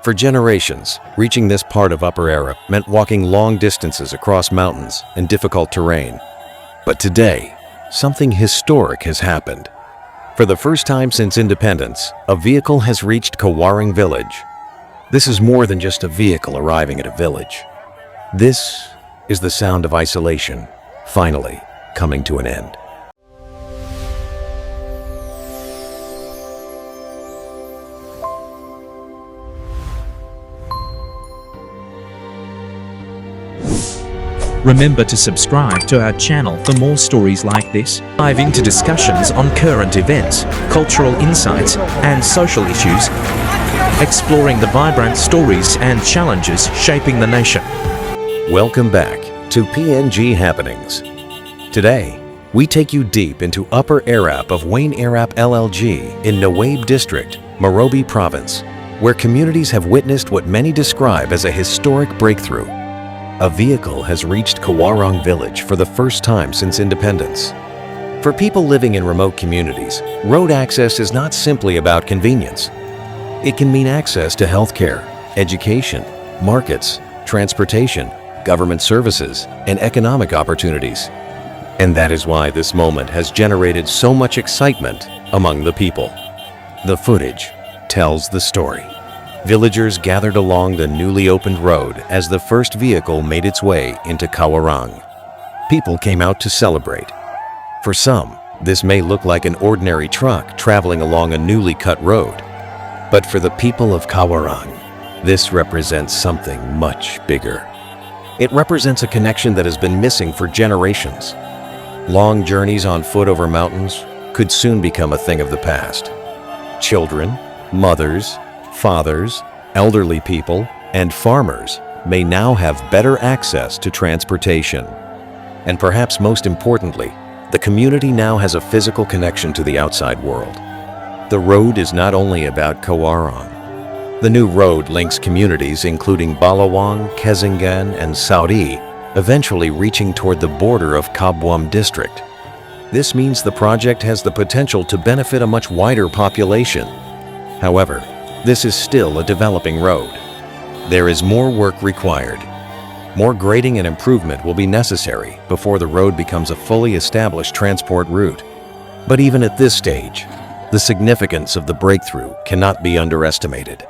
For generations, reaching this part of Upper Erap meant walking long distances across mountains and difficult terrain. But today, something historic has happened. For the first time since independence, a vehicle has reached Kawarang Village. This is more than just a vehicle arriving at a village. This is the sound of isolation, finally coming to an end. Remember to subscribe to our channel for more stories like this. Dive into discussions on current events, cultural insights, and social issues, exploring the vibrant stories and challenges shaping the nation. Welcome back to PNG Happenings. Today, we take you deep into Upper Erap of Wain-Erap LLG in Nawaeb District, Morobe Province, where communities have witnessed what many describe as a historic breakthrough. A vehicle has reached Kawarang Village for the first time since independence. For people living in remote communities, road access is not simply about convenience. It can mean access to healthcare, education, markets, transportation, government services, and economic opportunities. And that is why this moment has generated so much excitement among the people. The footage tells the story. Villagers gathered along the newly opened road as the first vehicle made its way into Kawarang. People came out to celebrate. For some, this may look like an ordinary truck traveling along a newly cut road. But for the people of Kawarang, this represents something much bigger. It represents a connection that has been missing for generations. Long journeys on foot over mountains could soon become a thing of the past. Children, mothers, fathers, elderly people, and farmers may now have better access to transportation. And perhaps most importantly, the community now has a physical connection to the outside world. The road is not only about Kawarang. The new road links communities including Balawang, Kesingan, and Saut, eventually reaching toward the border of Kawarang District. This means the project has the potential to benefit a much wider population. However, this is still a developing road. There is more work required. More grading and improvement will be necessary before the road becomes a fully established transport route. But even at this stage, the significance of the breakthrough cannot be underestimated.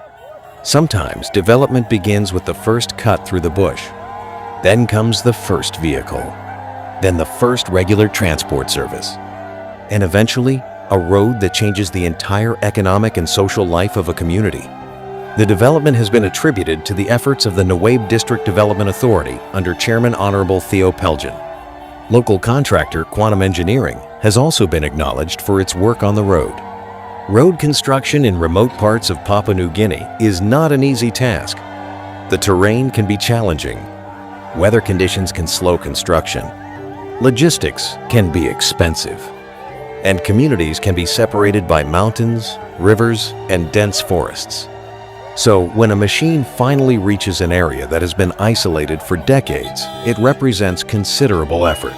Sometimes development begins with the first cut through the bush. Then comes the first vehicle. Then the first regular transport service. And eventually, a road that changes the entire economic and social life of a community. The development has been attributed to the efforts of the Nawaeb District Development Authority under Chairman Honorable Theo Pelgen. Local contractor Quantum Engineering has also been acknowledged for its work on the road. Road construction in remote parts of Papua New Guinea is not an easy task. The terrain can be challenging. Weather conditions can slow construction. Logistics can be expensive. And communities can be separated by mountains, rivers, and dense forests. So when a machine finally reaches an area that has been isolated for decades, it represents considerable effort.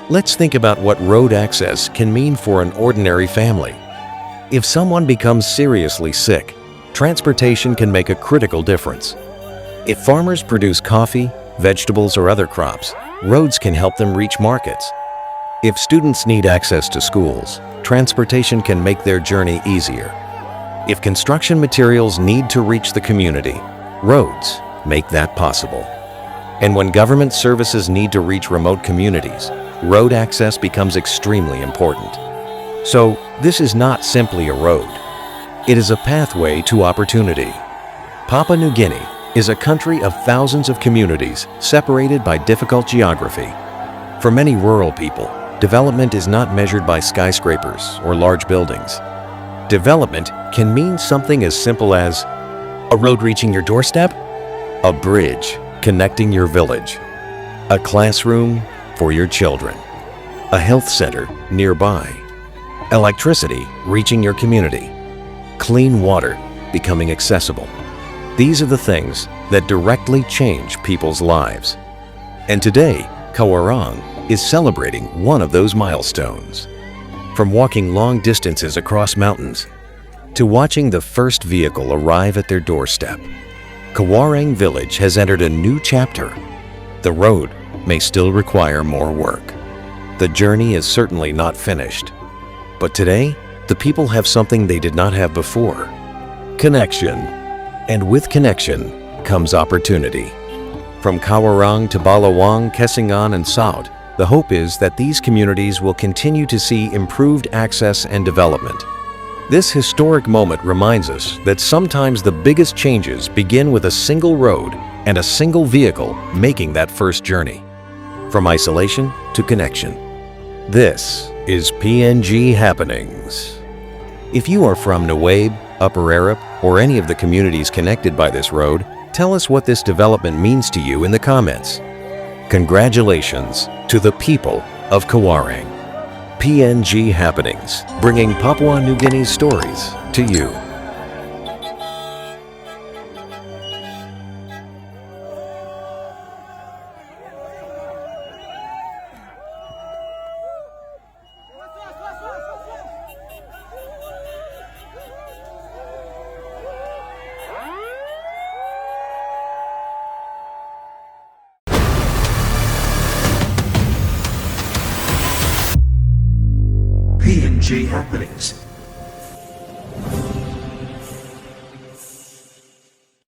Let's think about what road access can mean for an ordinary family. If someone becomes seriously sick, transportation can make a critical difference. If farmers produce coffee, vegetables, or other crops, roads can help them reach markets. If students need access to schools, transportation can make their journey easier. If construction materials need to reach the community, roads make that possible. And when government services need to reach remote communities, road access becomes extremely important. So, this is not simply a road. It is a pathway to opportunity. Papua New Guinea is a country of thousands of communities separated by difficult geography. For many rural people, development is not measured by skyscrapers or large buildings. Development can mean something as simple as a road reaching your doorstep, a bridge connecting your village, a classroom for your children, a health center nearby, electricity reaching your community, clean water becoming accessible. These are the things that directly change people's lives. And today, Kawarang is celebrating one of those milestones. From walking long distances across mountains, to watching the first vehicle arrive at their doorstep, Kawarang Village has entered a new chapter. The road may still require more work. The journey is certainly not finished. But today, the people have something they did not have before: connection. And with connection comes opportunity. From Kawarang to Balawang, Kesingan and Saut, the hope is that these communities will continue to see improved access and development. This historic moment reminds us that sometimes the biggest changes begin with a single road and a single vehicle making that first journey. From isolation to connection. This is PNG Happenings. If you are from Nawaeb, Upper Erap, or any of the communities connected by this road, tell us what this development means to you in the comments. Congratulations to the people of Kawarang. PNG Happenings, bringing Papua New Guinea's stories to you. PNG Happenings.